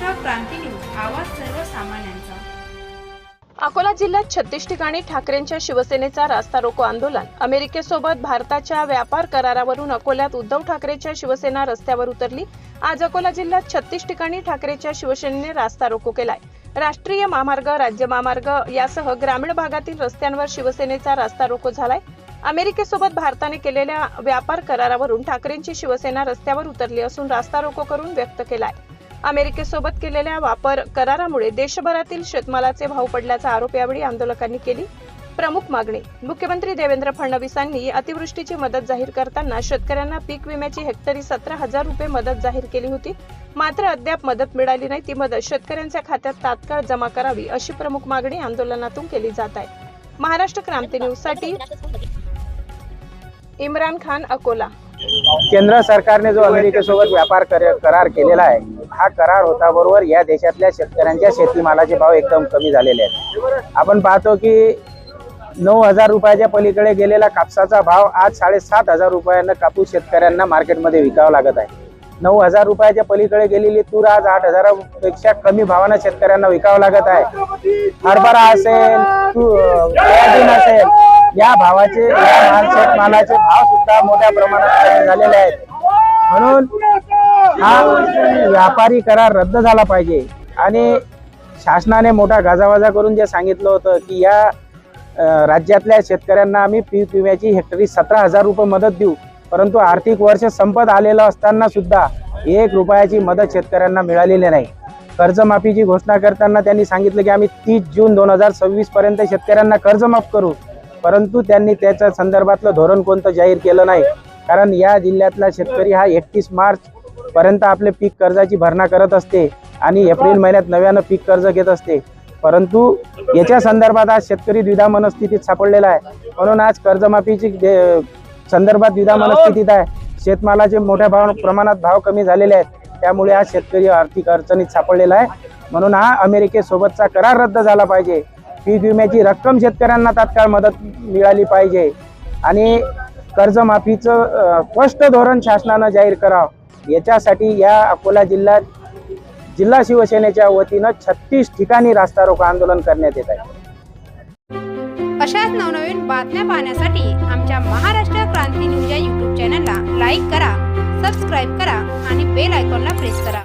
महाराष्ट्र क्रांती news, आवाज सर्वसामान्यांचा। अकोला जिल्ह्यात 36 ठिकाणी ठाकरेंच्या शिवसेनेचा रास्ता रोको आंदोलन। अमेरिकेसोबत भारताच्या व्यापार करारावरून अकोल्यात उद्धव ठाकरेच्या शिवसेना रस्त्यावर उतरली। आज अकोला जिल्ह्यात 36 ठिकाणी ठाकरेच्या शिवसेनेने रास्ता रोको केलाय। राष्ट्रीय महामार्ग, राज्य महामार्ग यासह ग्रामीण भागातील रस्त्यांवर शिवसेनेचा रास्ता रोको झालाय। अमेरिकेसोबत भारताने केलेल्या व्यापार करारावरून ठाकरेंची शिवसेना रस्त्यावर उतरली असून रास्ता रोको करून व्यक्त केलाय। अमेरिकेसोबत केलेल्या व्यापार करारामुळे देशभरातील शेतमालाचे भाव पडल्याचा आरोप यावेळी आंदोलकांनी केली। प्रमुख मागणी: मुख्यमंत्री देवेंद्र फडणवीसांनी अतिवृष्टीची मदत जाहीर करताना शेतकऱ्यांना पीक विम्याची हेक्टरी 17,000 रुपये मदत जाहीर केली होती, मात्र अद्याप मदत मिळाली नाही। ती मदत शेतकऱ्यांच्या खात्यात तात्काळ जमा करावी अशी प्रमुख मागणी आंदोलनातून केली जात आहे। महाराष्ट्र क्रांती न्यूज साठी इम्रान खान, अकोला। केंद्र सरकारने जो अमेरिकेसोबत व्यापार करार केलेला आहे, हा करार होता बरोबर या देशातल्या शेतकऱ्यांच्या शेतीमालाचे भाव एकदम कमी झालेले आहेत। आपण पाहतो की 9,000 रुपयाच्या पलीकडे गेलेला कापसाचा भाव आज 7,500 रुपयांना कापूस शेतकऱ्यांना मार्केटमध्ये विकावा लागत आहे। 9,000 रुपयाच्या पलीकडे गेलेली तूर आज 8,000 पेक्षा कमी भावाने शेतकऱ्यांना विकावं लागत आहे। हरभरा असेल, सोयाबीन असेल, या भावाचे शेतमालाचे भाव सुद्धा मोठ्या प्रमाणात कमी झालेले आहेत। म्हणून हा व्यापारी करार रद्द झाला पाहिजे आणि शासनाने मोठा गाजावाजा करून जे सांगितलं होतं की या राज्यातल्या शेतकऱ्यांना आम्ही पीक विम्याची हेक्टरी 17,000 रुपये मदत देऊ, परंतु आर्थिक वर्ष संपत आलेलं असताना सुद्धा 1 रुपयाची मदत शेतकऱ्यांना मिळालेली नाही। कर्जमाफीची घोषणा करताना त्यांनी सांगितलं की आम्ही 30 जून 2026 पर्यंत शेतकऱ्यांना कर्जमाफ करू, परंतु त्यांनी त्याच्या संदर्भातलं धोरण कोणतं जाहीर केलं नाही। कारण या जिल्ह्यातला शेतकरी हा 31 मार्च पर्यंत आपले पीक कर्जाची भरणा करत असते आणि एप्रिल महिन्यात नव्यानं पीक कर्ज घेत असते, परंतु याच्या संदर्भात आज शेतकरी द्विधा मनस्थितीत सापडलेला आहे। म्हणून आज कर्जमाफीची संदर्भात द्विधा मनस्थितीत आहे। शेतमालाचे मोठ्या प्रमाणात भाव कमी झालेले आहेत, त्यामुळे आज शेतकरी आर्थिक अडचणीत सापडलेला आहे। म्हणून हा अमेरिकेसोबतचा करार रद्द झाला पाहिजे। पीक विम्याची रक्कम शेतकऱ्यांना तात्काळ मदत मिळाली पाहिजे आणि कर्जमाफीचं स्पष्ट धोरण शासनानं जाहीर करावं। याच्यासाठी या अकोला जिल्ह्यात जिल्हा शिवसेनेच्या वतीनं 36 ठिकाणी रास्ता रोको आंदोलन करण्यात येत आहे। अशाच नवनवीन बातम्या पाहण्यासाठी आमच्या महाराष्ट्र क्रांती न्यूज या YouTube चॅनलला लाईक करा, सबस्क्राईब करा आणि बेल आयकॉनला प्रेस करा।